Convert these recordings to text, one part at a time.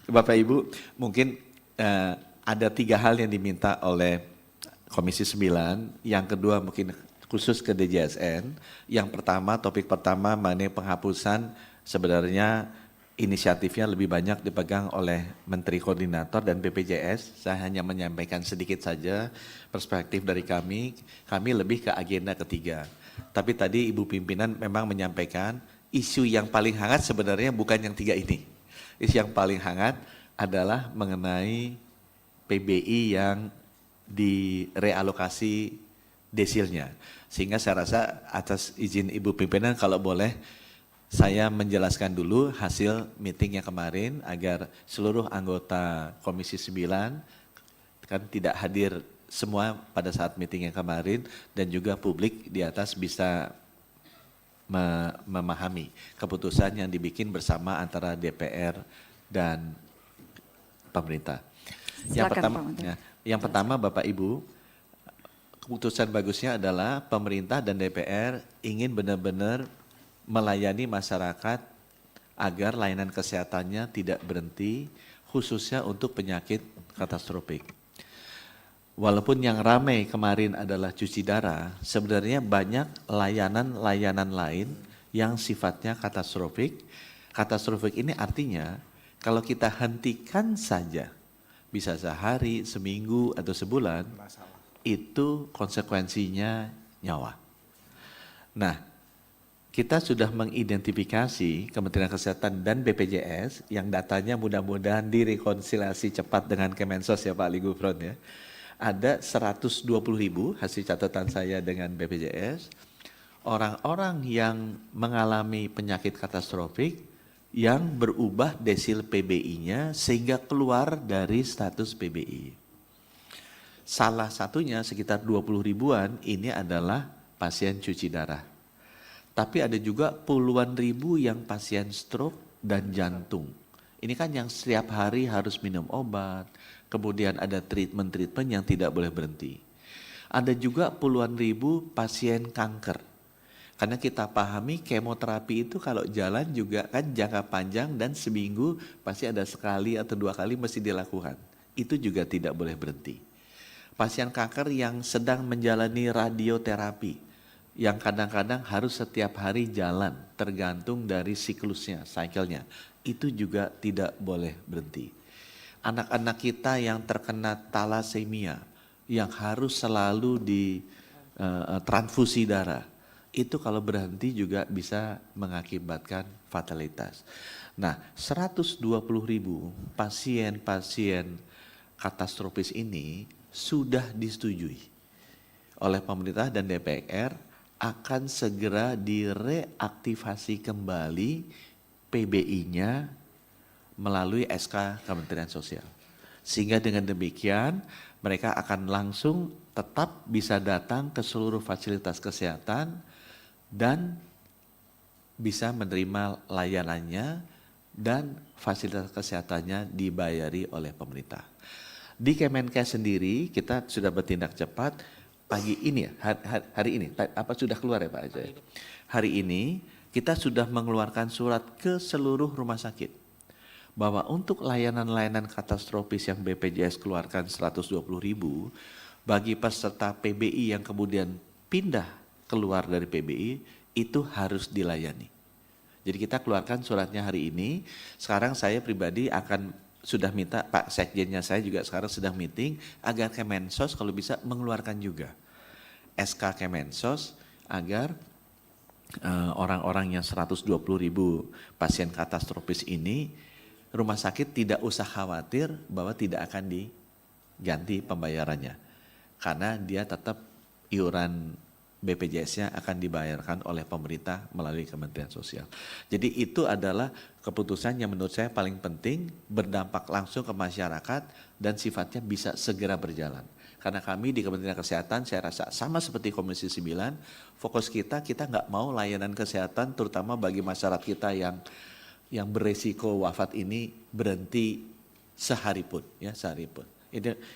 Bapak Ibu, mungkin ada 3 hal yang diminta oleh Komisi 9, yang kedua mungkin khusus ke DJSN. Yang pertama, topik pertama mengenai penghapusan, sebenarnya inisiatifnya lebih banyak dipegang oleh Menteri Koordinator dan BPJS. Saya hanya menyampaikan sedikit saja perspektif dari kami lebih ke agenda ketiga. Tapi tadi Ibu Pimpinan memang menyampaikan isu yang paling hangat sebenarnya bukan yang 3 ini. Isu yang paling hangat adalah mengenai PBI yang direalokasi desilnya. Sehingga saya rasa atas izin Ibu Pimpinan kalau boleh saya menjelaskan dulu hasil meeting yang kemarin agar seluruh anggota Komisi 9 kan tidak hadir semua pada saat meeting yang kemarin dan juga publik di atas bisa memahami keputusan yang dibikin bersama antara DPR dan pemerintah. Yang pertama Bapak Ibu, keputusan bagusnya adalah pemerintah dan DPR ingin benar-benar melayani masyarakat agar layanan kesehatannya tidak berhenti, khususnya untuk penyakit katastropik. Walaupun yang ramai kemarin adalah cuci darah, sebenarnya banyak layanan-layanan lain yang sifatnya katastropik. Katastropik ini artinya kalau kita hentikan saja, bisa sehari, seminggu, atau sebulan, itu konsekuensinya nyawa. Nah, kita sudah mengidentifikasi Kementerian Kesehatan dan BPJS yang datanya mudah-mudahan direkonsiliasi cepat dengan Kemensos ya Pak Ali Gufron ya. Ada 120.000 hasil catatan saya dengan BPJS, orang-orang yang mengalami penyakit katastropik yang berubah desil PBI-nya sehingga keluar dari status PBI. Salah satunya sekitar 20 ribuan ini adalah pasien cuci darah. Tapi ada juga puluhan ribu yang pasien stroke dan jantung. Ini kan yang setiap hari harus minum obat, kemudian ada treatment-treatment yang tidak boleh berhenti. Ada juga puluhan ribu pasien kanker. Karena kita pahami kemoterapi itu kalau jalan juga kan jangka panjang dan seminggu pasti ada sekali atau 2 kali mesti dilakukan. Itu juga tidak boleh berhenti. Pasien kanker yang sedang menjalani radioterapi, yang kadang-kadang harus setiap hari jalan tergantung dari siklusnya, cycle-nya. Itu juga tidak boleh berhenti. Anak-anak kita yang terkena thalassemia, yang harus selalu di transfusi darah, itu kalau berhenti juga bisa mengakibatkan fatalitas. Nah, 120.000 pasien-pasien katastrofis ini sudah disetujui oleh pemerintah dan DPR akan segera direaktivasi kembali PBI-nya melalui SK Kementerian Sosial. Sehingga dengan demikian mereka akan langsung tetap bisa datang ke seluruh fasilitas kesehatan dan bisa menerima layanannya dan fasilitas kesehatannya dibayari oleh pemerintah. Di Kemenkes sendiri kita sudah bertindak cepat pagi ini ya, hari ini, apa sudah keluar ya Pak Ajay? Hari ini kita sudah mengeluarkan surat ke seluruh rumah sakit bahwa untuk layanan-layanan katastrofis yang BPJS keluarkan 120.000, bagi peserta PBI yang kemudian pindah keluar dari PBI itu harus dilayani. Jadi kita keluarkan suratnya hari ini. Sekarang saya pribadi akan sudah minta Pak Sekjennya, saya juga sekarang sedang meeting agar Kemensos kalau bisa mengeluarkan juga SK Kemensos agar orang-orang yang 120.000 pasien katastrofis ini rumah sakit tidak usah khawatir bahwa tidak akan diganti pembayarannya. Karena dia tetap iuran BPJS-nya akan dibayarkan oleh pemerintah melalui Kementerian Sosial. Jadi itu adalah keputusan yang menurut saya paling penting, berdampak langsung ke masyarakat dan sifatnya bisa segera berjalan. Karena kami di Kementerian Kesehatan saya rasa sama seperti Komisi 9, fokus kita nggak mau layanan kesehatan terutama bagi masyarakat kita yang beresiko wafat ini berhenti sehari pun.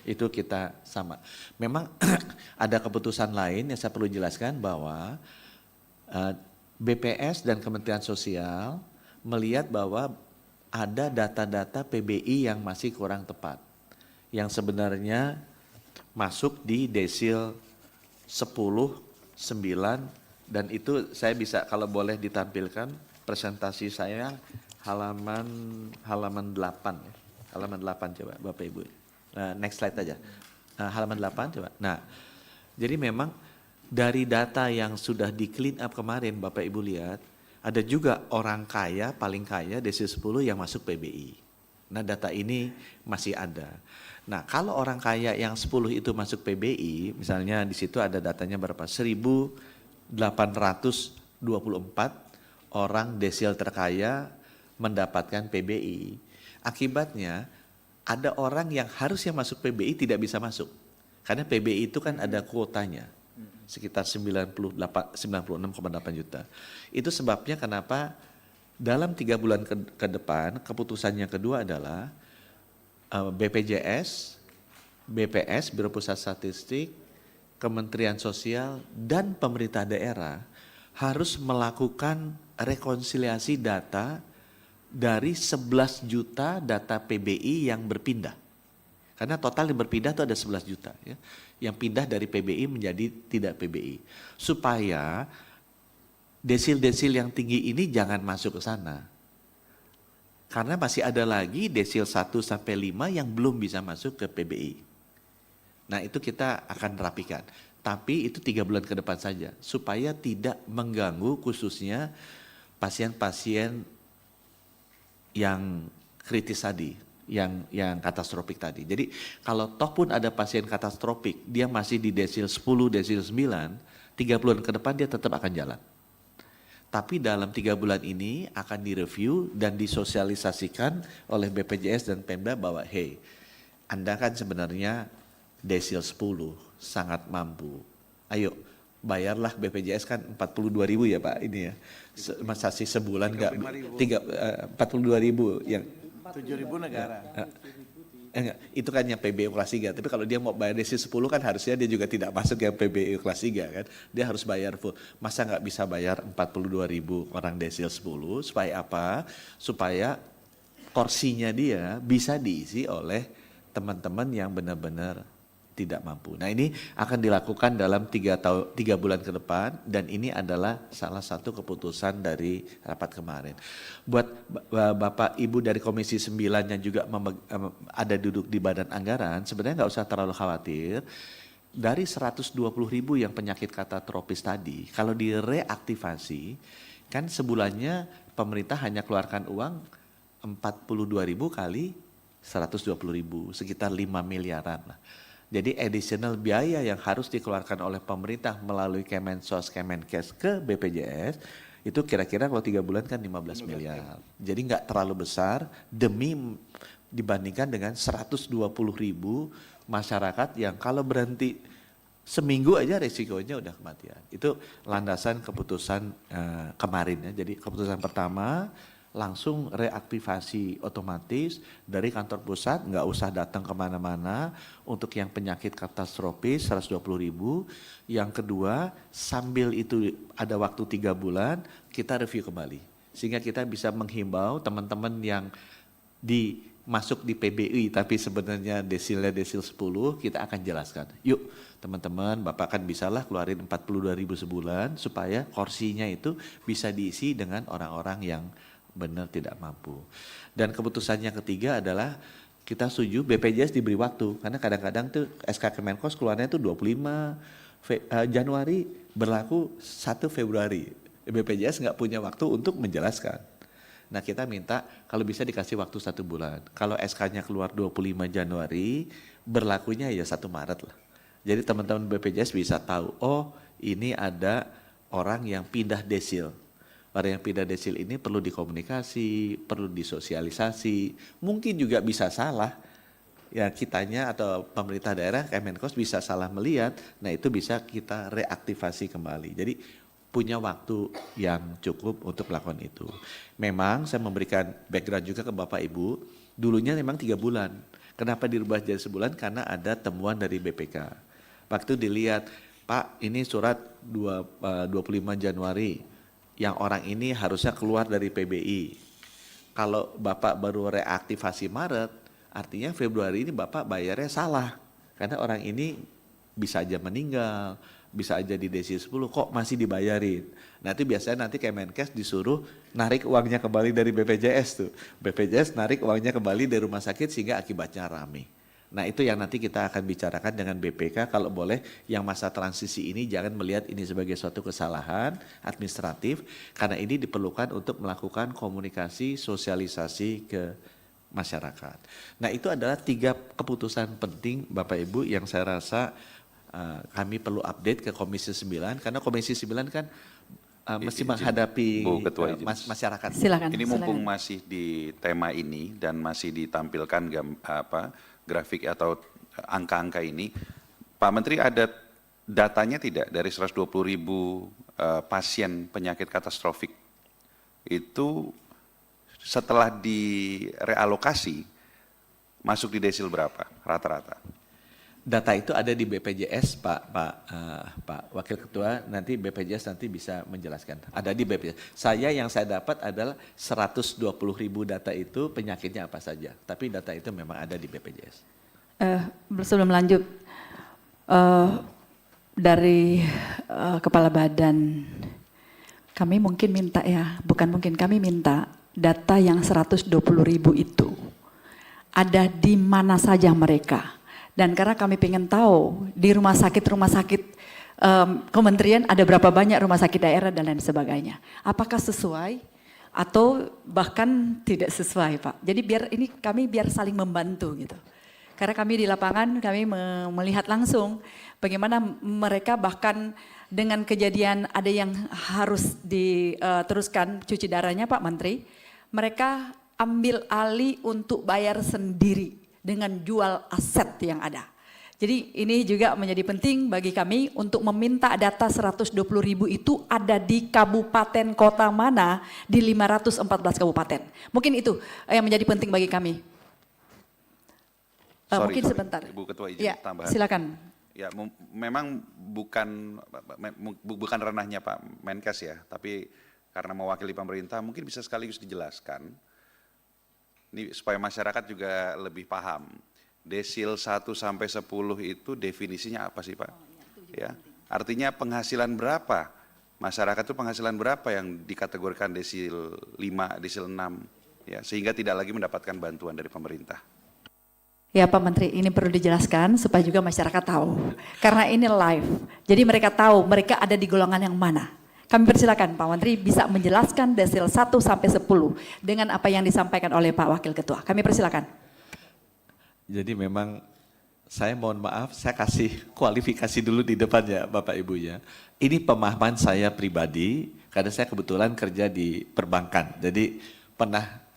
Itu kita sama. Memang ada keputusan lain yang saya perlu jelaskan bahwa BPS dan Kementerian Sosial melihat bahwa ada data-data PBI yang masih kurang tepat. Yang sebenarnya masuk di desil 10, 9, dan itu saya bisa kalau boleh ditampilkan presentasi saya halaman 8 ya. Halaman 8 coba Bapak Ibu. Next slide aja. Halaman 8 coba. Nah, jadi memang dari data yang sudah di clean up kemarin Bapak Ibu lihat, ada juga orang kaya, paling kaya desil 10 yang masuk PBI. Nah, data ini masih ada. Nah, kalau orang kaya yang 10 itu masuk PBI, misalnya di situ ada datanya berapa? 1.824 orang desil terkaya mendapatkan PBI. Akibatnya ada orang yang harusnya masuk PBI tidak bisa masuk. Karena PBI itu kan ada kuotanya. Sekitar 96,8 juta. Itu sebabnya kenapa dalam 3 bulan ke depan, keputusan yang kedua adalah BPJS, BPS, Biro Pusat Statistik, Kementerian Sosial, dan pemerintah daerah harus melakukan rekonsiliasi data dari 11 juta data PBI yang berpindah. Karena total yang berpindah itu ada 11 juta. Ya, yang pindah dari PBI menjadi tidak PBI. Supaya desil-desil yang tinggi ini jangan masuk ke sana. Karena masih ada lagi desil 1 sampai 5 yang belum bisa masuk ke PBI. Nah itu kita akan rapikan. Tapi itu 3 bulan ke depan saja. Supaya tidak mengganggu khususnya pasien-pasien yang kritis tadi, yang katastrofik tadi. Jadi kalau toh pun ada pasien katastrofik, dia masih di desil 10, desil 9, 3 bulan ke depan dia tetap akan jalan. Tapi dalam 3 bulan ini akan direview dan disosialisasikan oleh BPJS dan Pemda bahwa hey, Anda kan sebenarnya desil 10 sangat mampu. Ayo bayarlah BPJS kan 42.000 ya Pak ini ya. Masih sebulan enggak 42.000 yang 7.000 negara. Enggak, itu kan yang PBU kelas 3. Tapi kalau dia mau bayar desil 10 kan harusnya dia juga tidak masuk yang PBU kelas 3 kan. Dia harus bayar full. Masa nggak bisa bayar 42.000 orang desil 10 supaya apa? Supaya kursinya dia bisa diisi oleh teman-teman yang benar-benar tidak mampu. Nah ini akan dilakukan dalam 3 bulan ke depan dan ini adalah salah satu keputusan dari rapat kemarin. Buat Bapak Ibu dari Komisi 9 yang juga ada duduk di Badan Anggaran, sebenarnya nggak usah terlalu khawatir. Dari 120.000 yang penyakit katatropis tadi, kalau direaktivasi, kan sebulannya pemerintah hanya keluarkan uang 42.000 kali 120.000, sekitar 5 miliaran lah. Jadi additional biaya yang harus dikeluarkan oleh pemerintah melalui Kemensos, Kemenkes ke BPJS itu kira-kira kalau 3 bulan kan 15 miliar. Jadi nggak terlalu besar demi dibandingkan dengan 120.000 masyarakat yang kalau berhenti seminggu aja resikonya udah kematian. Itu landasan keputusan kemarin ya. Jadi keputusan pertama langsung reaktivasi otomatis dari kantor pusat, nggak usah datang kemana-mana untuk yang penyakit katastrofis 120.000. Yang kedua, sambil itu ada waktu 3 bulan, kita review kembali. Sehingga kita bisa menghimbau teman-teman yang masuk di PBI tapi sebenarnya desilnya desil 10, kita akan jelaskan. Yuk teman-teman, Bapak kan bisalah keluarin 42.000 sebulan supaya kursinya itu bisa diisi dengan orang-orang yang benar tidak mampu. Dan keputusan yang ketiga adalah kita setuju BPJS diberi waktu karena kadang-kadang tuh SK Kemenkos keluarnya tuh 25 Januari berlaku 1 Februari. BPJS nggak punya waktu untuk menjelaskan. Nah kita minta kalau bisa dikasih waktu 1 bulan. Kalau SK-nya keluar 25 Januari berlakunya ya 1 Maret lah. Jadi teman-teman BPJS bisa tahu, oh ini ada orang yang pindah desil. Orang yang pindah desil ini perlu dikomunikasi, perlu disosialisasi, mungkin juga bisa salah, ya kitanya atau pemerintah daerah, Kemenkos bisa salah melihat, nah itu bisa kita reaktivasi kembali. Jadi punya waktu yang cukup untuk melakukan itu. Memang saya memberikan background juga ke Bapak Ibu, dulunya memang 3 bulan. Kenapa dirubah jadi sebulan? Karena ada temuan dari BPK. Waktu dilihat, Pak ini surat 25 Januari, yang orang ini harusnya keluar dari PBI. kalau Bapak baru reaktivasi Maret, artinya Februari ini Bapak bayarnya salah. Karena orang ini bisa aja meninggal, bisa aja di desil 10, kok masih dibayarin. Nanti biasanya Kemenkes disuruh narik uangnya kembali dari BPJS tuh. BPJS narik uangnya kembali dari rumah sakit sehingga akibatnya rame. Nah itu yang nanti kita akan bicarakan dengan BPK, kalau boleh yang masa transisi ini jangan melihat ini sebagai suatu kesalahan administratif, karena ini diperlukan untuk melakukan komunikasi, sosialisasi ke masyarakat. Nah itu adalah 3 keputusan penting Bapak Ibu yang saya rasa kami perlu update ke Komisi 9, karena Komisi 9 kan mesti menghadapi Bu Ketua, masyarakat. Silakan. Ini mumpung masih di tema ini dan masih ditampilkan grafik atau angka-angka ini, Pak Menteri ada datanya tidak dari 120.000 pasien penyakit katastrofik itu setelah direalokasi masuk di desil berapa rata-rata? Data itu ada di BPJS, Pak Wakil Ketua, nanti BPJS nanti bisa menjelaskan. Ada di BPJS. Yang saya dapat adalah 120.000 data itu penyakitnya apa saja. Tapi data itu memang ada di BPJS. Sebelum lanjut, dari Kepala Badan, kami mungkin minta kami minta data yang 120.000 itu ada di mana saja mereka. Dan karena kami pengen tahu di rumah sakit kementerian ada berapa banyak rumah sakit daerah dan lain sebagainya. Apakah sesuai atau bahkan tidak sesuai, Pak. Jadi kami biar saling membantu gitu. Karena kami di lapangan kami melihat langsung bagaimana mereka bahkan dengan kejadian ada yang harus diteruskan cuci darahnya Pak Menteri, mereka ambil alih untuk bayar sendiri dengan jual aset yang ada. Jadi ini juga menjadi penting bagi kami untuk meminta data 120.000 itu ada di kabupaten kota mana di 514 kabupaten. Mungkin itu yang menjadi penting bagi kami. Mungkin sebentar. Ibu Ketua izin ya, tambahan. Silakan. Ya, memang bukan ranahnya Pak Menkes ya, tapi karena mewakili pemerintah mungkin bisa sekaligus dijelaskan. Ini supaya masyarakat juga lebih paham. Desil 1 sampai 10 itu definisinya apa sih Pak? Ya, artinya penghasilan berapa? Masyarakat itu penghasilan berapa yang dikategorikan desil 5, desil 6 ya, sehingga tidak lagi mendapatkan bantuan dari pemerintah. Ya Pak Menteri, ini perlu dijelaskan supaya juga masyarakat tahu. Karena ini live, jadi mereka tahu mereka ada di golongan yang mana. Kami persilakan Pak Menteri bisa menjelaskan desil 1 sampai 10 dengan apa yang disampaikan oleh Pak Wakil Ketua. Kami persilakan. Jadi memang saya mohon maaf, saya kasih kualifikasi dulu di depan ya Bapak Ibu ya. Ini pemahaman saya pribadi, karena saya kebetulan kerja di perbankan. Jadi pernah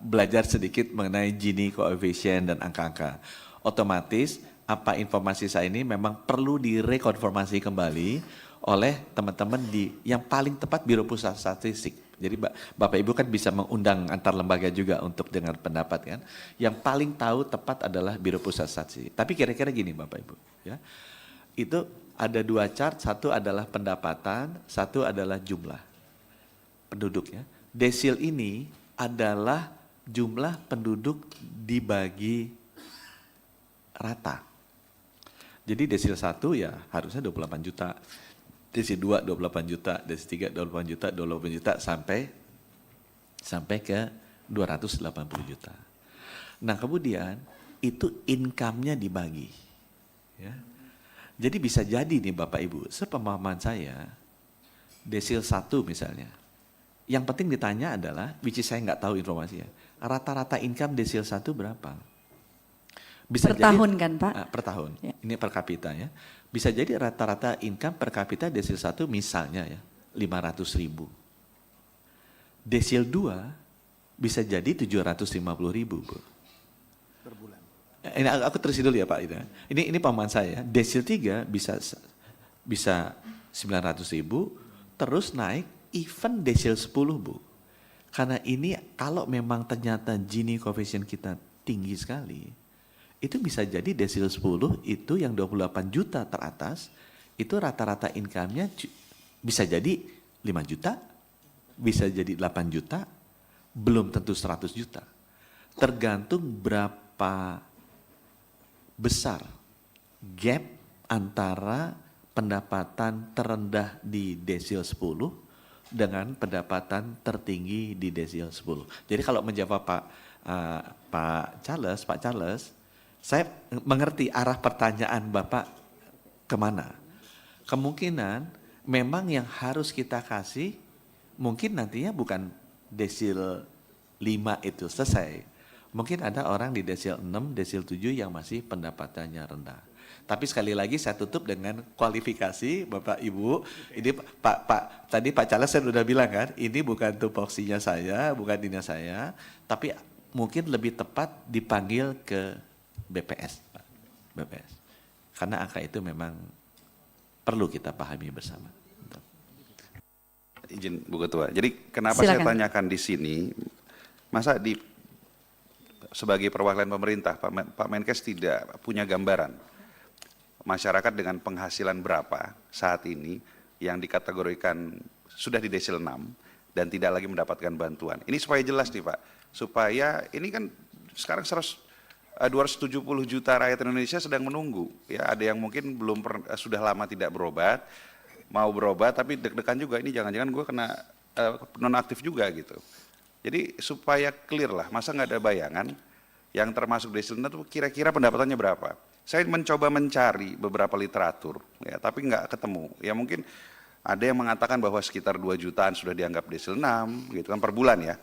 belajar sedikit mengenai Gini coefficient dan angka-angka. Otomatis apa informasi saya ini memang perlu direkonfirmasi kembali oleh teman-teman yang paling tepat Biro Pusat Statistik. Jadi Bapak Ibu kan bisa mengundang antar lembaga juga untuk dengar pendapat kan. Yang paling tahu tepat adalah Biro Pusat Statistik. Tapi kira-kira gini Bapak Ibu ya. Itu ada 2 chart, satu adalah pendapatan, satu adalah jumlah penduduknya. Desil ini adalah jumlah penduduk dibagi rata. Jadi desil 1 ya harusnya 28 juta. Desil 2 28 juta, desil 3 28 juta, 28 juta sampai ke 280 juta. Nah kemudian itu income-nya dibagi. Ya. Jadi bisa jadi nih Bapak Ibu, sepemahaman saya, desil 1 misalnya, yang penting ditanya adalah, which is saya nggak tahu informasinya, rata-rata income desil 1 berapa? Bisa per tahun kan Pak? Per tahun, ya. Ini per kapita ya. Bisa jadi rata-rata income per kapita desil 1 misalnya ya 500.000. Desil 2 bisa jadi 750.000 Bu. Per bulan. Ini aku terusin dulu ya Pak. Ini pemahaman saya. Desil 3 bisa 900.000 terus naik even desil 10 Bu. Karena ini kalau memang ternyata Gini coefficient kita tinggi sekali, itu bisa jadi desil 10 itu yang 28 juta teratas, itu rata-rata income-nya bisa jadi 5 juta, bisa jadi 8 juta, belum tentu 100 juta. Tergantung berapa besar gap antara pendapatan terendah di desil 10 dengan pendapatan tertinggi di desil 10. Jadi kalau menjawab Pak Charles, saya mengerti arah pertanyaan Bapak kemana. Kemungkinan memang yang harus kita kasih mungkin nantinya bukan desil 5 itu selesai. Mungkin ada orang di desil 6, desil 7 yang masih pendapatannya rendah. Tapi sekali lagi saya tutup dengan kualifikasi Bapak Ibu. Ini tadi Pak Charles saya sudah bilang kan, ini bukan tupoksinya saya, bukan dinas saya, tapi mungkin lebih tepat dipanggil ke BPS, Pak. BPS. Karena angka itu memang perlu kita pahami bersama. Izin Bu Ketua. Jadi kenapa Silakan. saya tanyakan di sini, masa sebagai perwakilan pemerintah, Pak Menkes tidak punya gambaran masyarakat dengan penghasilan berapa saat ini yang dikategorikan sudah di desil 6 dan tidak lagi mendapatkan bantuan. Ini supaya jelas nih Pak, supaya ini kan sekarang 270 juta rakyat Indonesia sedang menunggu. Ya, ada yang mungkin sudah lama tidak berobat, mau berobat tapi deg-degan juga, ini jangan-jangan gue kena nonaktif juga gitu. Jadi supaya clear lah, masa nggak ada bayangan yang termasuk desil 6 itu kira-kira pendapatannya berapa. Saya mencoba mencari beberapa literatur, ya, tapi nggak ketemu. Ya mungkin ada yang mengatakan bahwa sekitar 2 jutaan sudah dianggap desil 6, gitu kan per bulan ya.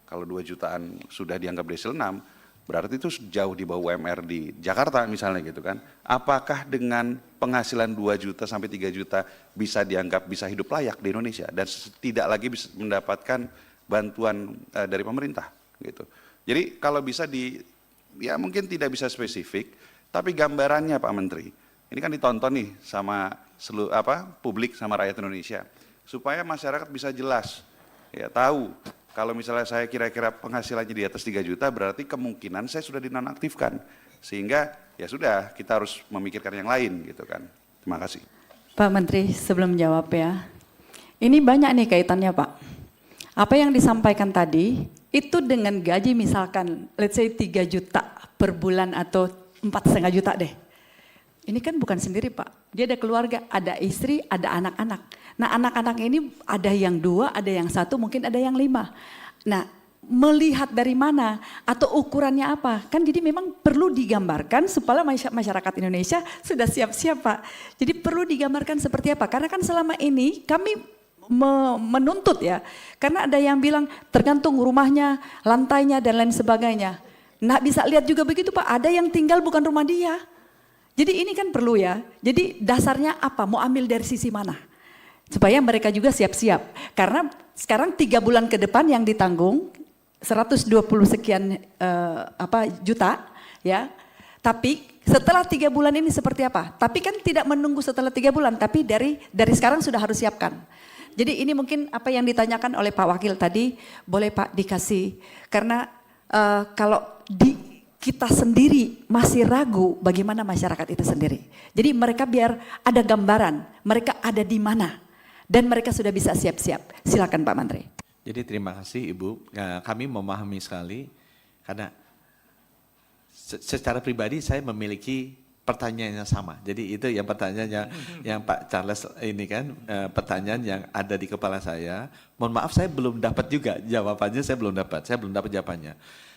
Kalau 2 jutaan sudah dianggap desil 6, berarti itu jauh di bawah UMR di Jakarta misalnya gitu kan. Apakah dengan penghasilan 2 juta sampai 3 juta bisa dianggap bisa hidup layak di Indonesia dan tidak lagi bisa mendapatkan bantuan dari pemerintah gitu. Jadi kalau bisa ya mungkin tidak bisa spesifik, tapi gambarannya Pak Menteri, ini kan ditonton nih sama publik sama rakyat Indonesia, supaya masyarakat bisa jelas, ya tahu kalau misalnya saya kira-kira penghasilannya di atas 3 juta, berarti kemungkinan saya sudah dinonaktifkan, sehingga ya sudah kita harus memikirkan yang lain gitu kan. Terima kasih. Pak Menteri, sebelum jawab ya, ini banyak nih kaitannya Pak. Apa yang disampaikan tadi, itu dengan gaji misalkan, let's say 3 juta per bulan atau 4,5 juta deh. Ini kan bukan sendiri Pak, dia ada keluarga, ada istri, ada anak-anak. Nah anak-anak ini ada yang 2, ada yang 1, mungkin ada yang 5. Nah melihat dari mana atau ukurannya apa, kan jadi memang perlu digambarkan supaya masyarakat Indonesia sudah siap-siap Pak. Jadi perlu digambarkan seperti apa, karena kan selama ini kami menuntut ya, karena ada yang bilang tergantung rumahnya, lantainya dan lain sebagainya. Nggak bisa lihat juga begitu Pak, ada yang tinggal bukan rumah dia. Jadi ini kan perlu ya, jadi dasarnya apa, mau ambil dari sisi mana? Supaya mereka juga siap-siap. Karena sekarang 3 bulan ke depan yang ditanggung 120 sekian juta ya. Tapi setelah 3 bulan ini seperti apa? Tapi kan tidak menunggu setelah 3 bulan, tapi dari sekarang sudah harus siapkan. Jadi ini mungkin apa yang ditanyakan oleh Pak Wakil tadi, boleh Pak dikasih. Karena kalau kita sendiri masih ragu bagaimana masyarakat itu sendiri. Jadi mereka biar ada gambaran, mereka ada di mana. Dan mereka sudah bisa siap-siap. Silakan Pak Menteri. Jadi terima kasih Ibu, kami memahami sekali karena secara pribadi saya memiliki pertanyaan yang sama. Jadi itu yang pertanyaannya yang Pak Charles ini kan pertanyaan yang ada di kepala saya. Mohon maaf saya belum dapat juga jawabannya, saya belum dapat jawabannya.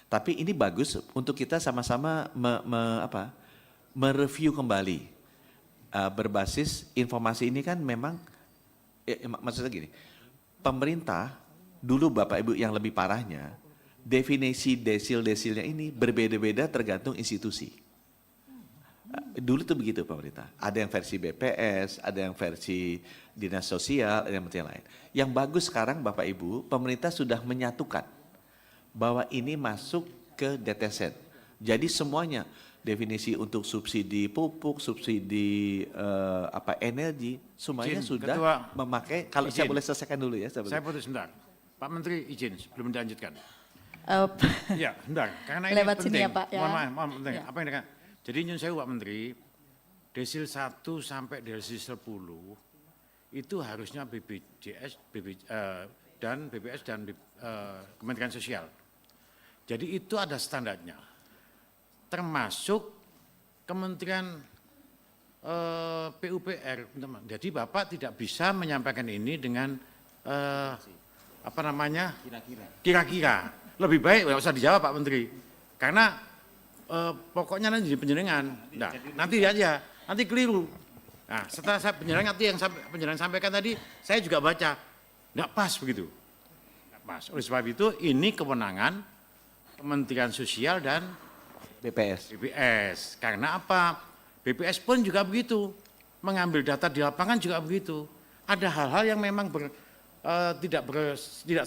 Tapi ini bagus untuk kita sama-sama mereview kembali berbasis informasi ini kan memang maksudnya gini, pemerintah dulu Bapak Ibu yang lebih parahnya definisi desil-desilnya ini berbeda-beda tergantung institusi. Dulu tuh begitu pemerintah, ada yang versi BPS, ada yang versi dinas sosial, ada yang lain. Yang bagus sekarang Bapak Ibu, pemerintah sudah menyatukan bahwa ini masuk ke DTZ. Jadi semuanya definisi untuk subsidi pupuk, subsidi energi, semuanya Izin, sudah Ketua, memakai. Kalau saya izin. boleh selesaikan dulu ya. Saya putus sebentar. Pak Menteri izin sebelum dilanjutkan. Ya, sebentar. Karena ini Lewat penting. sini ya, Pak, ya. Mohon penting. Ya. Apa yang dikatakan? Jadi nyun saya Pak Menteri, desil 1 sampai desil 10 itu harusnya dan BPS dan Kementerian Sosial. Jadi itu ada standarnya, termasuk Kementerian PUPR. Jadi Bapak tidak bisa menyampaikan ini dengan kira-kira. Lebih baik nggak usah dijawab Pak Menteri, karena pokoknya nanti di penjenengan. Nah, nanti aja, nanti keliru. Nah, setelah saya penjenengan nanti yang penjenengan sampaikan tadi, saya juga baca, nggak pas begitu. Nggak pas. Oleh sebab itu ini kewenangan Kementerian Sosial dan BPS. Karena apa? BPS pun juga begitu, mengambil data di lapangan juga begitu. Ada hal-hal yang memang tidak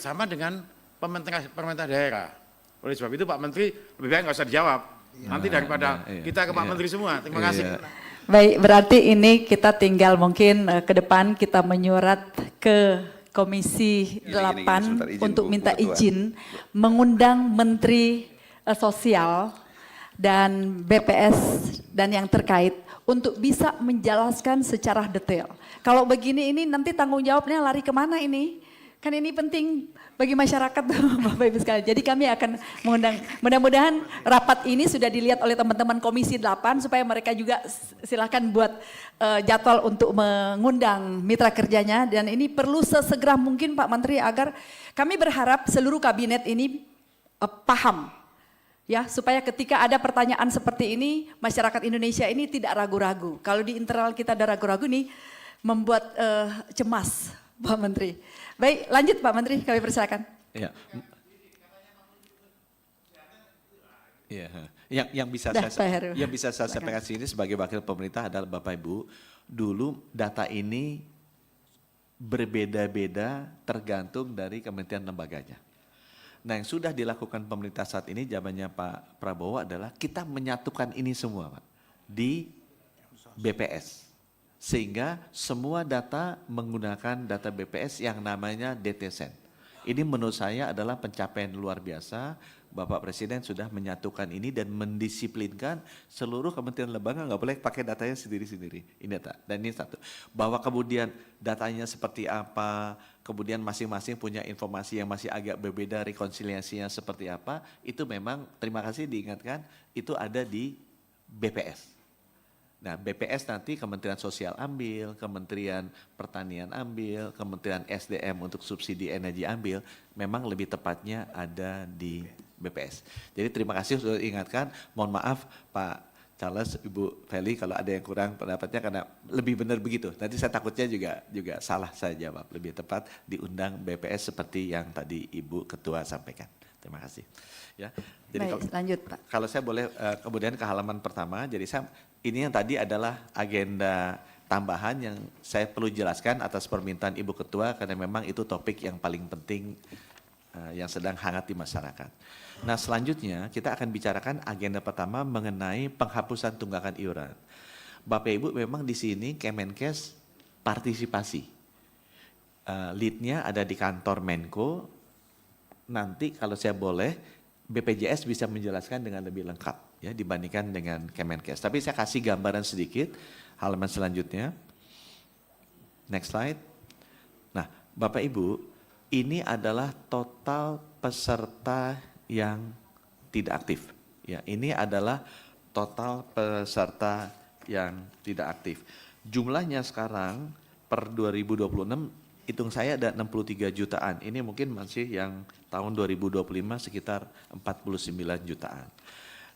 sama dengan pemerintah daerah. Oleh sebab itu Pak Menteri lebih baik nggak usah dijawab. Nanti daripada kita ke Pak Menteri semua. Terima kasih. Baik, berarti ini kita tinggal mungkin ke depan kita menyurat ke Komisi 8 sebentar, izin, untuk Bu minta Ketua. izin mengundang Menteri Sosial dan BPS dan yang terkait untuk bisa menjelaskan secara detail. Kalau begini ini nanti tanggung jawabnya lari kemana ini? Kan ini penting bagi masyarakat Bapak Ibu sekalian. Jadi kami akan mengundang, mudah-mudahan rapat ini sudah dilihat oleh teman-teman Komisi 8 supaya mereka juga silakan buat jadwal untuk mengundang mitra kerjanya. Dan ini perlu sesegera mungkin Pak Menteri agar kami berharap seluruh kabinet ini paham. Ya, supaya ketika ada pertanyaan seperti ini, masyarakat Indonesia ini tidak ragu-ragu. Kalau di internal kita ada ragu-ragu nih, membuat cemas Pak Menteri. Baik, lanjut Pak Menteri, kami persilakan. Ya. Ya, yang bisa Dah, Pak Heru. yang bisa saya sampaikan sini sebagai wakil pemerintah adalah Bapak Ibu, dulu data ini berbeda-beda tergantung dari kementerian lembaganya. Nah, yang sudah dilakukan pemerintah saat ini zamannya Pak Prabowo adalah kita menyatukan ini semua, Pak, di BPS. Sehingga semua data menggunakan data BPS yang namanya DTSEN. Ini menurut saya adalah pencapaian luar biasa. Bapak Presiden sudah menyatukan ini dan mendisiplinkan seluruh kementerian lembaga nggak boleh pakai datanya sendiri-sendiri. Ini data. Dan ini satu. Bahwa kemudian datanya seperti apa, kemudian masing-masing punya informasi yang masih agak berbeda, rekonsiliasinya seperti apa, itu memang terima kasih diingatkan, itu ada di BPS. Nah, BPS nanti Kementerian Sosial ambil, Kementerian Pertanian ambil, Kementerian SDM untuk subsidi energi ambil, memang lebih tepatnya ada di BPS. Jadi terima kasih sudah ingatkan, mohon maaf Pak Charles, Ibu Feli kalau ada yang kurang pendapatnya karena lebih benar begitu. Nanti saya takutnya juga salah saya jawab, lebih tepat diundang BPS seperti yang tadi Ibu Ketua sampaikan. Terima kasih. Ya. Jadi Baik, lanjut Pak. Kalau saya boleh kemudian ke halaman pertama, jadi ini yang tadi adalah agenda tambahan yang saya perlu jelaskan atas permintaan Ibu Ketua karena memang itu topik yang paling penting yang sedang hangat di masyarakat. Nah, selanjutnya kita akan bicarakan agenda pertama mengenai penghapusan tunggakan iuran. Bapak Ibu memang di sini Kemenkes partisipasi. Lead-nya ada di kantor Menko. Nanti kalau saya boleh BPJS bisa menjelaskan dengan lebih lengkap ya dibandingkan dengan Kemenkes. Tapi saya kasih gambaran sedikit halaman selanjutnya. Next slide. Nah, Bapak Ibu, ini adalah total peserta yang tidak aktif. Ya, ini adalah total peserta yang tidak aktif. Jumlahnya sekarang per 2026 hitung saya ada 63 jutaan. Ini mungkin masih yang tahun 2025 sekitar 49 jutaan.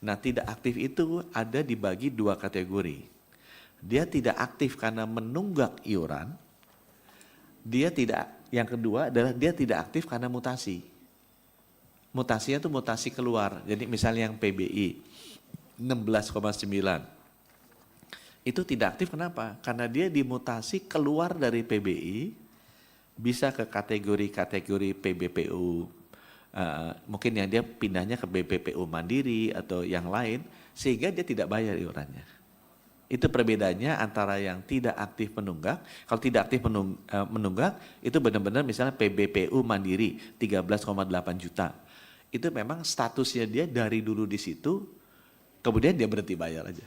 Nah, tidak aktif itu ada dibagi dua kategori. Dia tidak aktif karena menunggak iuran. Yang kedua adalah dia tidak aktif karena mutasi. Mutasinya itu mutasi keluar. Jadi misalnya yang PBI 16,9. Itu tidak aktif kenapa? Karena dia dimutasi keluar dari PBI bisa ke kategori-kategori PBPU. Mungkin yang dia pindahnya ke BPPU Mandiri atau yang lain sehingga dia tidak bayar iurannya. Itu perbedaannya antara yang tidak aktif menunggak. Kalau tidak aktif menunggak itu benar-benar misalnya PBPU Mandiri 13,8 juta. Itu memang statusnya dia dari dulu di situ, kemudian dia berhenti bayar aja.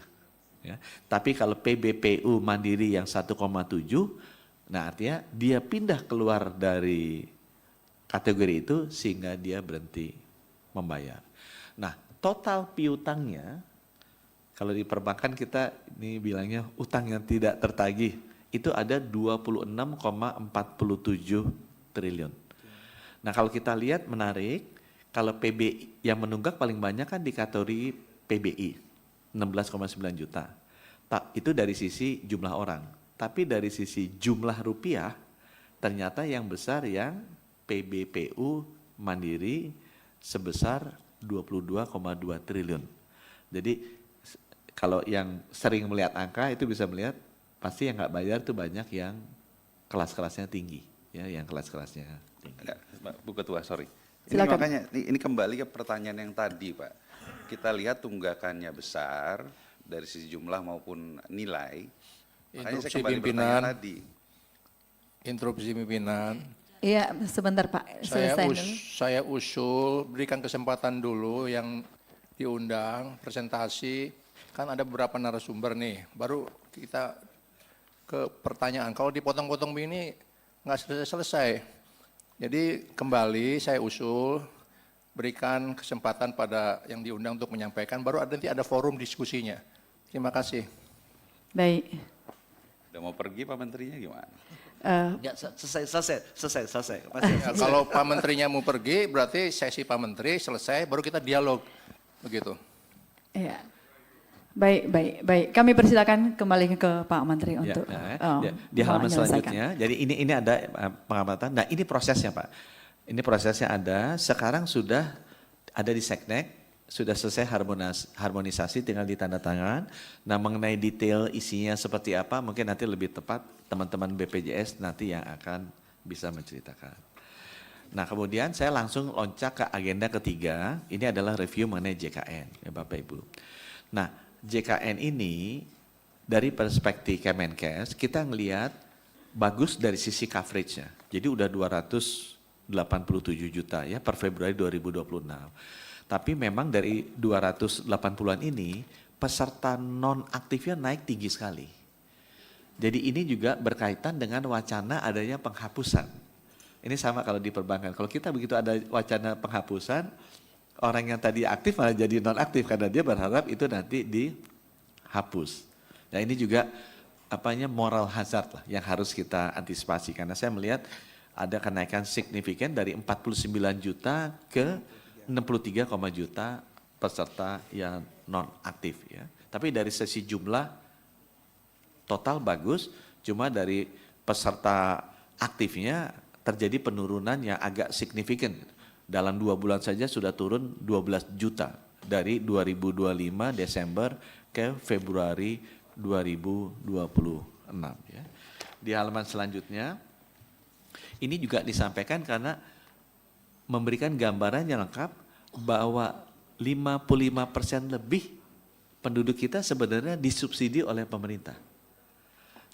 Ya. Tapi kalau PBPU Mandiri yang 1,7, nah artinya dia pindah keluar dari kategori itu sehingga dia berhenti membayar. Nah, total piutangnya kalau di perbankan kita ini bilangnya utang yang tidak tertagih itu ada 26,47 triliun. Nah, kalau kita lihat menarik, kalau PBI yang menunggak paling banyak kan di kategori PBI 16,9 juta. Itu dari sisi jumlah orang. Tapi dari sisi jumlah rupiah ternyata yang besar yang PBPU Mandiri sebesar 22,2 triliun. Jadi kalau yang sering melihat angka itu bisa melihat pasti yang nggak bayar itu banyak yang kelas-kelasnya tinggi, ya, yang kelas-kelasnya tinggi. Enggak, Bu Ketua, sorry. Ini Silakan. makanya ini kembali ke pertanyaan yang tadi, Pak. Kita lihat tunggakannya besar dari sisi jumlah maupun nilai. Makanya saya Interupsi kembali bertanya pimpinan. tadi. Interupsi pimpinan. Iya, sebentar Pak, selesai dulu. Saya usul berikan kesempatan dulu yang diundang presentasi, kan ada beberapa narasumber nih, baru kita ke pertanyaan. Kalau dipotong-potong begini nggak selesai-selesai. Jadi kembali saya usul berikan kesempatan pada yang diundang untuk menyampaikan, baru nanti ada forum diskusinya. Terima kasih. Baik. Udah mau pergi Pak Menterinya gimana? Ya, selesai. Pasti. Ya, kalau Pak Menterinya mau pergi, berarti sesi Pak Menteri selesai, baru kita dialog, begitu. Iya. Baik. Kami persilakan kembali ke Pak Menteri untuk di halaman menyelesaikan. selanjutnya. Jadi ini ada pengamatan. Nah, ini prosesnya, Pak. Ini prosesnya ada. Sekarang sudah ada di Seknek, sudah selesai harmonisasi, tinggal ditandatangan. Nah, mengenai detail isinya seperti apa, mungkin nanti lebih tepat teman-teman BPJS nanti yang akan bisa menceritakan. Nah, kemudian saya langsung loncat ke agenda ketiga. Ini adalah review mengenai JKN, ya Bapak Ibu. Nah, JKN ini dari perspektif Kemenkes kita ngelihat bagus dari sisi coverage-nya. Jadi udah 287 juta ya per Februari 2026. Tapi memang dari 280-an ini peserta non aktifnya naik tinggi sekali. Jadi ini juga berkaitan dengan wacana adanya penghapusan. Ini sama kalau di perbankan. Kalau kita begitu ada wacana penghapusan, orang yang tadi aktif malah jadi non aktif karena dia berharap itu nanti dihapus. Nah, ini juga moral hazard lah yang harus kita antisipasi karena saya melihat ada kenaikan signifikan dari 49 juta ke 63, juta peserta yang non aktif ya. Tapi dari sisi jumlah total bagus, cuma dari peserta aktifnya terjadi penurunan yang agak signifikan. Dalam 2 bulan saja sudah turun 12 juta dari 2025 Desember ke Februari 2026 ya. Di halaman selanjutnya ini juga disampaikan karena memberikan gambaran yang lengkap bahwa 55% lebih penduduk kita sebenarnya disubsidi oleh pemerintah.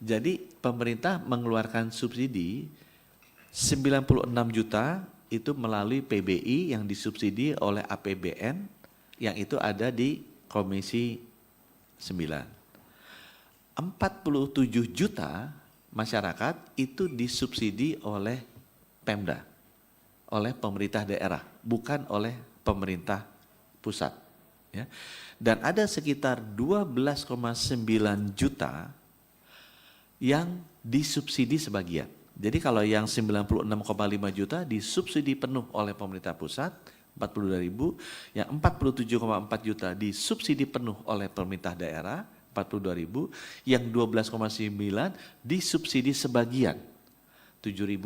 Jadi pemerintah mengeluarkan subsidi 96 juta itu melalui PBI yang disubsidi oleh APBN yang itu ada di Komisi 9. 47 juta masyarakat itu disubsidi oleh Pemda, oleh pemerintah daerah, bukan oleh pemerintah pusat. Ya. Dan ada sekitar 12,9 juta yang disubsidi sebagian. Jadi kalau yang 96,5 juta disubsidi penuh oleh pemerintah pusat, 42.000, yang 47,4 juta disubsidi penuh oleh pemerintah daerah, 42.000, yang 12,9 disubsidi sebagian, Rp7.000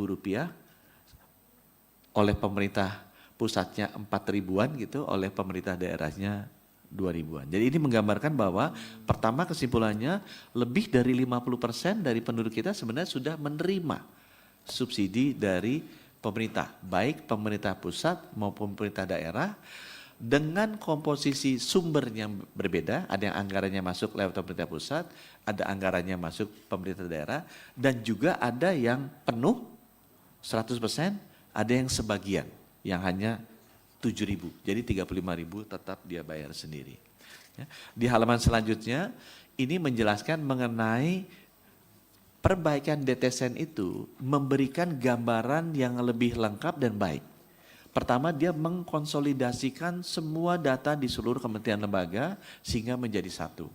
oleh pemerintah pusatnya 4.000-an gitu, oleh pemerintah daerahnya 2.000-an. Jadi ini menggambarkan bahwa pertama kesimpulannya lebih dari 50% dari penduduk kita sebenarnya sudah menerima subsidi dari pemerintah, baik pemerintah pusat maupun pemerintah daerah dengan komposisi sumber yang berbeda, ada yang anggarannya masuk lewat pemerintah pusat, ada anggarannya masuk pemerintah daerah, dan juga ada yang penuh 100%, ada yang sebagian yang hanya 7.000, jadi 35.000 tetap dia bayar sendiri. Ya. Di halaman selanjutnya ini menjelaskan mengenai perbaikan DTSN itu memberikan gambaran yang lebih lengkap dan baik. Pertama, dia mengkonsolidasikan semua data di seluruh kementerian lembaga sehingga menjadi satu.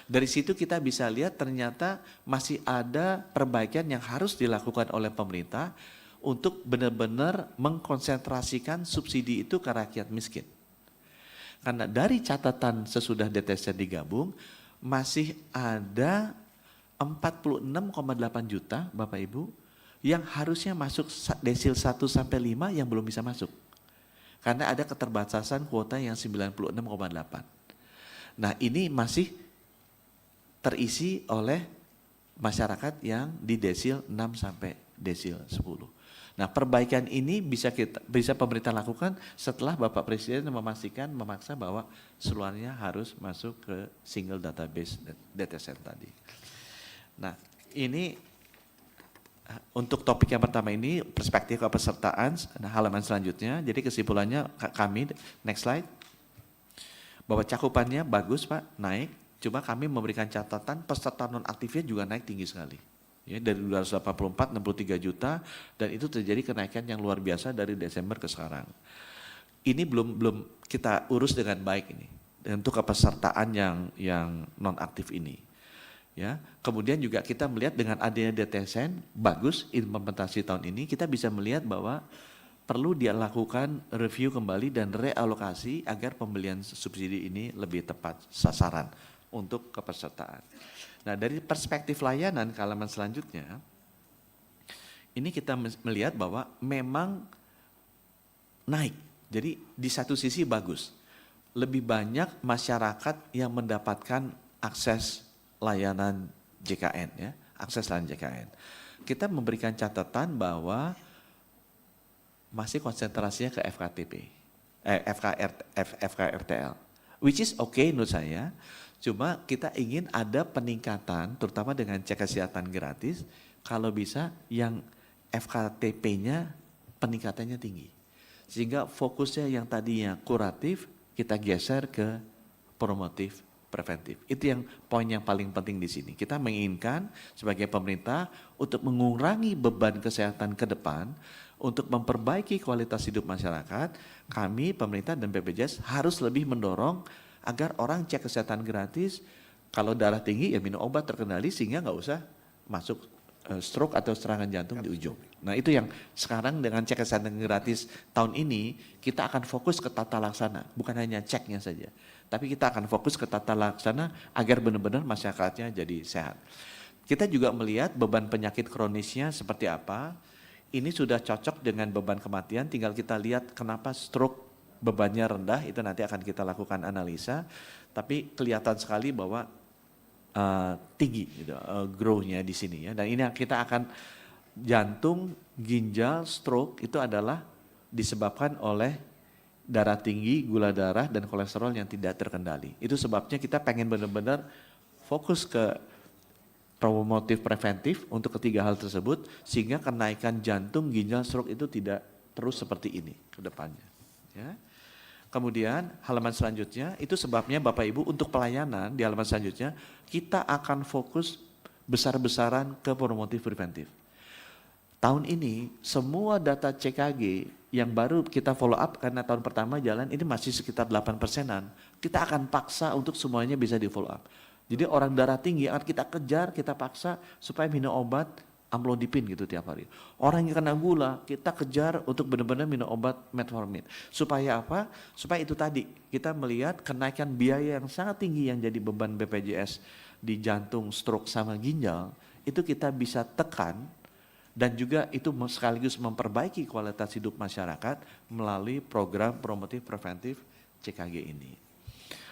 Dari situ kita bisa lihat ternyata masih ada perbaikan yang harus dilakukan oleh pemerintah untuk benar-benar mengkonsentrasikan subsidi itu ke rakyat miskin. Karena dari catatan sesudah DTSN digabung, masih ada 46,8 juta Bapak Ibu yang harusnya masuk desil 1 sampai 5 yang belum bisa masuk. Karena ada keterbatasan kuota yang 96,8. Nah, ini masih terisi oleh masyarakat yang di desil 6 sampai desil 10. Nah, perbaikan ini bisa pemerintah lakukan setelah Bapak Presiden memaksa bahwa seluruhnya harus masuk ke single database DTSN tadi. Nah, ini untuk topik yang pertama ini perspektif kepesertaan, halaman selanjutnya. Jadi kesimpulannya kami, next slide, bahwa cakupannya bagus Pak, naik. Cuma kami memberikan catatan peserta non-aktifnya juga naik tinggi sekali. Ya, dari 284, 63 juta, dan itu terjadi kenaikan yang luar biasa dari Desember ke sekarang. Ini belum kita urus dengan baik ini, untuk kepesertaan yang non-aktif ini. Ya, kemudian juga kita melihat dengan adanya DTSN bagus implementasi tahun ini, kita bisa melihat bahwa perlu dilakukan review kembali dan realokasi agar pembelian subsidi ini lebih tepat sasaran untuk kepesertaan. Nah, dari perspektif layanan ke halaman selanjutnya, ini kita melihat bahwa memang naik. Jadi di satu sisi bagus, lebih banyak masyarakat yang mendapatkan akses layanan JKN, ya, akses layanan JKN. Kita memberikan catatan bahwa masih konsentrasinya ke FKRTL, which is okay menurut saya. Cuma kita ingin ada peningkatan, terutama dengan cek kesehatan gratis, kalau bisa yang FKTP-nya peningkatannya tinggi. Sehingga fokusnya yang tadinya kuratif, kita geser ke promotif preventif. Itu yang poin yang paling penting di sini. Kita menginginkan sebagai pemerintah untuk mengurangi beban kesehatan ke depan, untuk memperbaiki kualitas hidup masyarakat, kami pemerintah dan BPJS harus lebih mendorong agar orang cek kesehatan gratis, kalau darah tinggi ya minum obat terkendali sehingga nggak usah masuk stroke atau serangan jantung di ujung. Nah, itu yang sekarang dengan cek kesehatan gratis tahun ini kita akan fokus ke tata laksana, bukan hanya ceknya saja. Tapi kita akan fokus ke tata laksana agar benar-benar masyarakatnya jadi sehat. Kita juga melihat beban penyakit kronisnya seperti apa. Ini sudah cocok dengan beban kematian, tinggal kita lihat kenapa stroke bebannya rendah, itu nanti akan kita lakukan analisa. Tapi kelihatan sekali bahwa tinggi gitu, grow-nya di sini ya. Dan ini kita akan jantung, ginjal, stroke itu adalah disebabkan oleh darah tinggi, gula darah, dan kolesterol yang tidak terkendali. Itu sebabnya kita pengen benar-benar fokus ke promotif preventif untuk ketiga hal tersebut, sehingga kenaikan jantung, ginjal, stroke itu tidak terus seperti ini ke depannya. Ya. Kemudian halaman selanjutnya, itu sebabnya Bapak Ibu untuk pelayanan di halaman selanjutnya, kita akan fokus besar-besaran ke promotif preventif. Tahun ini semua data CKG yang baru kita follow up karena tahun pertama jalan ini masih sekitar 8%-an. Kita akan paksa untuk semuanya bisa di follow up. Jadi orang darah tinggi akan kita kejar, kita paksa supaya minum obat amlodipin gitu tiap hari. Orang yang kena gula kita kejar untuk benar-benar minum obat metformin. Supaya apa? Supaya itu tadi kita melihat kenaikan biaya yang sangat tinggi yang jadi beban BPJS di jantung, stroke sama ginjal, itu kita bisa tekan. Dan juga itu sekaligus memperbaiki kualitas hidup masyarakat melalui program promotif preventif CKG ini.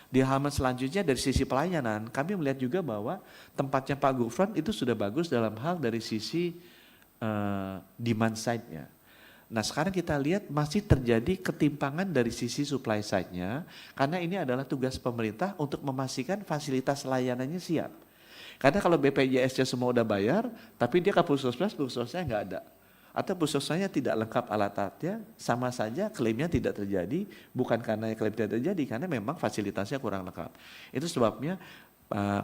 Di halaman selanjutnya dari sisi pelayanan, kami melihat juga bahwa tempatnya Pak Gufron itu sudah bagus dalam hal dari sisi demand side-nya. Nah sekarang kita lihat masih terjadi ketimpangan dari sisi supply side-nya, karena ini adalah tugas pemerintah untuk memastikan fasilitas layanannya siap. Karena kalau BPJS-nya semua udah bayar, tapi dia ke puskesmasnya nggak ada. Atau puskesmasnya tidak lengkap alat-alatnya, sama saja klaimnya tidak terjadi, bukan karena klaim tidak terjadi, karena memang fasilitasnya kurang lengkap. Itu sebabnya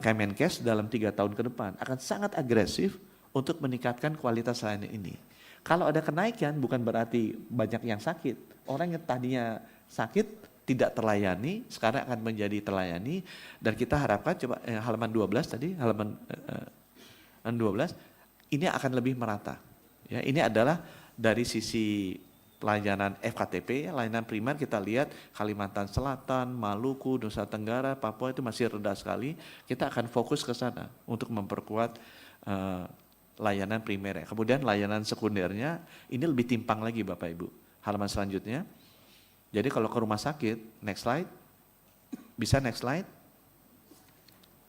Kemenkes dalam 3 tahun ke depan akan sangat agresif untuk meningkatkan kualitas layanan ini. Kalau ada kenaikan bukan berarti banyak yang sakit. Orang yang tadinya sakit tidak terlayani, sekarang akan menjadi terlayani, dan kita harapkan coba halaman 12 tadi, halaman 12, ini akan lebih merata. Ya, ini adalah dari sisi pelayanan FKTP, layanan primer kita lihat Kalimantan Selatan, Maluku, Nusa Tenggara, Papua itu masih rendah sekali. Kita akan fokus ke sana untuk memperkuat layanan primernya. Kemudian layanan sekundernya ini lebih timpang lagi Bapak Ibu. Halaman selanjutnya. Jadi kalau ke rumah sakit, next slide. Bisa next slide?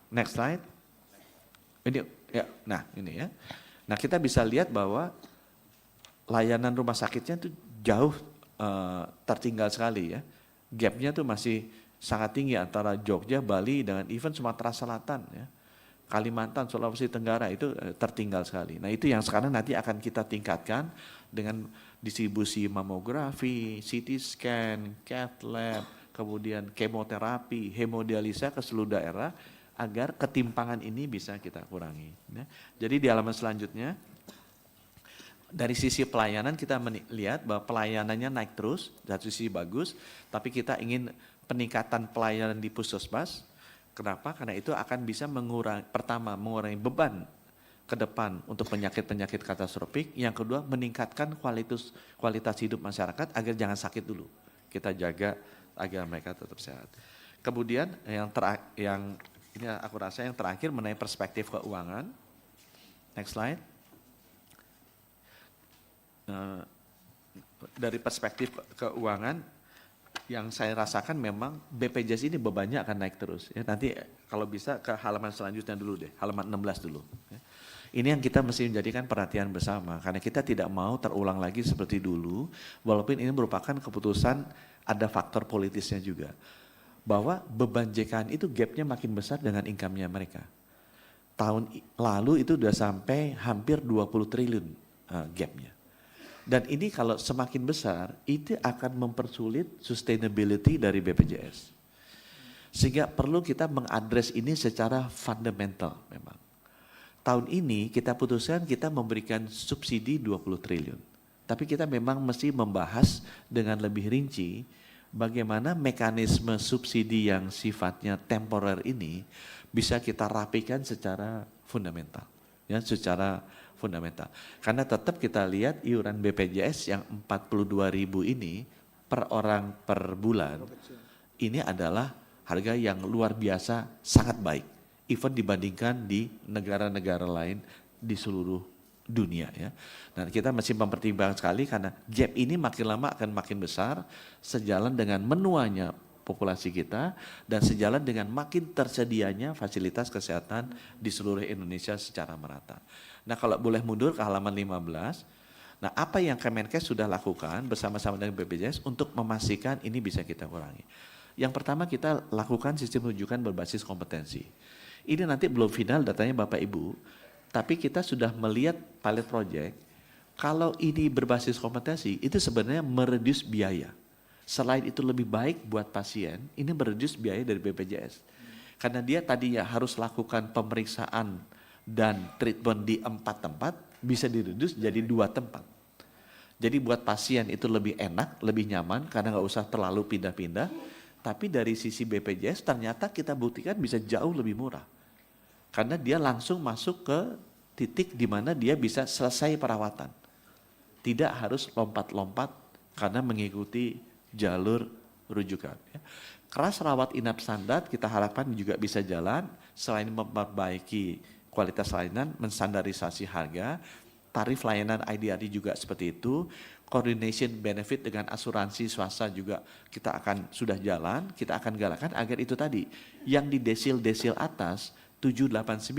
Next slide. Ini ya, nah ini ya. Nah, kita bisa lihat bahwa layanan rumah sakitnya itu jauh tertinggal sekali ya. Gapnya tuh masih sangat tinggi antara Jogja, Bali dengan even Sumatera Selatan ya. Kalimantan, Sulawesi Tenggara itu tertinggal sekali. Nah, itu yang sekarang nanti akan kita tingkatkan dengan distribusi mamografi, CT scan, cath lab, kemudian kemoterapi, hemodialisa ke seluruh daerah agar ketimpangan ini bisa kita kurangi. Ya. Jadi di halaman selanjutnya, dari sisi pelayanan kita melihat bahwa pelayanannya naik terus, dari sisi bagus, tapi kita ingin peningkatan pelayanan di puskesmas. Kenapa? Karena itu akan bisa mengurangi beban ke depan untuk penyakit-penyakit katastrofik. Yang kedua, meningkatkan kualitas hidup masyarakat agar jangan sakit dulu. Kita jaga agar mereka tetap sehat. Kemudian yang ini aku rasa yang terakhir mengenai perspektif keuangan. Next slide. Dari perspektif keuangan, yang saya rasakan memang BPJS ini bebannya akan naik terus. Ya, nanti kalau bisa ke halaman selanjutnya dulu deh, halaman 16 dulu. Ya. Ini yang kita mesti menjadikan perhatian bersama, karena kita tidak mau terulang lagi seperti dulu, walaupun ini merupakan keputusan ada faktor politisnya juga. Bahwa beban JKN itu gapnya makin besar dengan income-nya mereka. Tahun lalu itu sudah sampai hampir 20 triliun gapnya. Dan ini kalau semakin besar, itu akan mempersulit sustainability dari BPJS. Sehingga perlu kita mengadres ini secara fundamental memang. Tahun ini kita putuskan kita memberikan subsidi 20 triliun. Tapi kita memang mesti membahas dengan lebih rinci bagaimana mekanisme subsidi yang sifatnya temporer ini bisa kita rapikan secara fundamental. Ya, secara fundamental. Karena tetap kita lihat iuran BPJS yang 42.000 ini per orang per bulan, ini adalah harga yang luar biasa sangat baik. Even dibandingkan di negara-negara lain di seluruh dunia ya. Nah, kita masih mempertimbangkan sekali karena gap ini makin lama akan makin besar sejalan dengan menuanya populasi kita dan sejalan dengan makin tersedianya fasilitas kesehatan di seluruh Indonesia secara merata. Nah, kalau boleh mundur ke halaman 15, nah apa yang Kemenkes sudah lakukan bersama-sama dengan BPJS untuk memastikan ini bisa kita kurangi. Yang pertama kita lakukan sistem rujukan berbasis kompetensi. Ini nanti belum final datanya Bapak Ibu, tapi kita sudah melihat pilot project, kalau ini berbasis kompetensi itu sebenarnya mereduce biaya. Selain itu lebih baik buat pasien, ini mereduce biaya dari BPJS. Karena dia tadinya harus lakukan pemeriksaan dan treatment di 4 tempat, bisa direduce jadi 2 tempat. Jadi buat pasien itu lebih enak, lebih nyaman, karena nggak usah terlalu pindah-pindah. Tapi dari sisi BPJS ternyata kita buktikan bisa jauh lebih murah. Karena dia langsung masuk ke titik di mana dia bisa selesai perawatan. Tidak harus lompat-lompat karena mengikuti jalur rujukan. Kelas rawat inap standar kita harapkan juga bisa jalan, selain memperbaiki kualitas layanan, menstandarisasi harga, tarif layanan IDRD juga seperti itu, coordination benefit dengan asuransi swasta juga kita akan sudah jalan, kita akan galakan agar itu tadi, yang di desil-desil atas 789,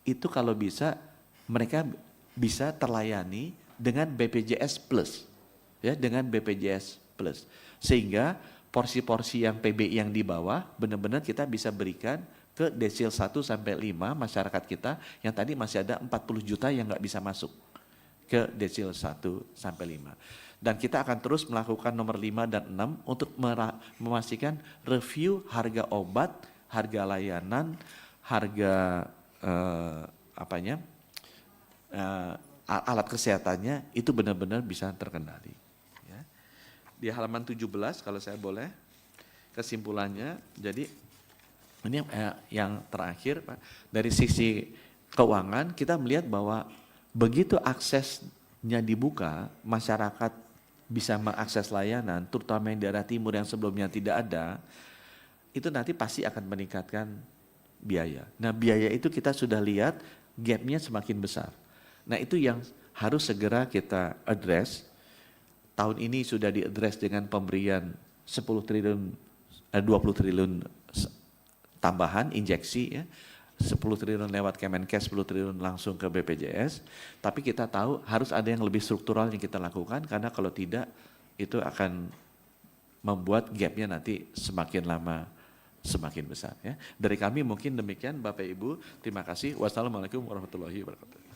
itu kalau bisa mereka bisa terlayani dengan BPJS Plus, ya dengan BPJS Plus, sehingga porsi-porsi yang PBI yang di bawah benar-benar kita bisa berikan ke desil 1 sampai 5 masyarakat kita yang tadi masih ada 40 juta yang nggak bisa masuk ke desil 1 sampai 5. Dan kita akan terus melakukan nomor 5 dan 6 untuk memastikan review harga obat harga layanan, harga alat kesehatannya itu benar-benar bisa terkendali. Ya. Di halaman 17 kalau saya boleh, kesimpulannya, jadi ini yang terakhir Pak, dari sisi keuangan kita melihat bahwa begitu aksesnya dibuka, masyarakat bisa mengakses layanan, terutama yang daerah timur yang sebelumnya tidak ada, itu nanti pasti akan meningkatkan biaya. Nah biaya itu kita sudah lihat gapnya semakin besar. Nah itu yang harus segera kita address. Tahun ini sudah diaddress dengan pemberian 20 triliun tambahan injeksi ya. 10 triliun lewat Kemenkes, 10 triliun langsung ke BPJS. Tapi kita tahu harus ada yang lebih struktural yang kita lakukan karena kalau tidak itu akan membuat gapnya nanti semakin lama semakin besar ya. Dari kami mungkin demikian Bapak Ibu, terima kasih. Wassalamualaikum warahmatullahi wabarakatuh.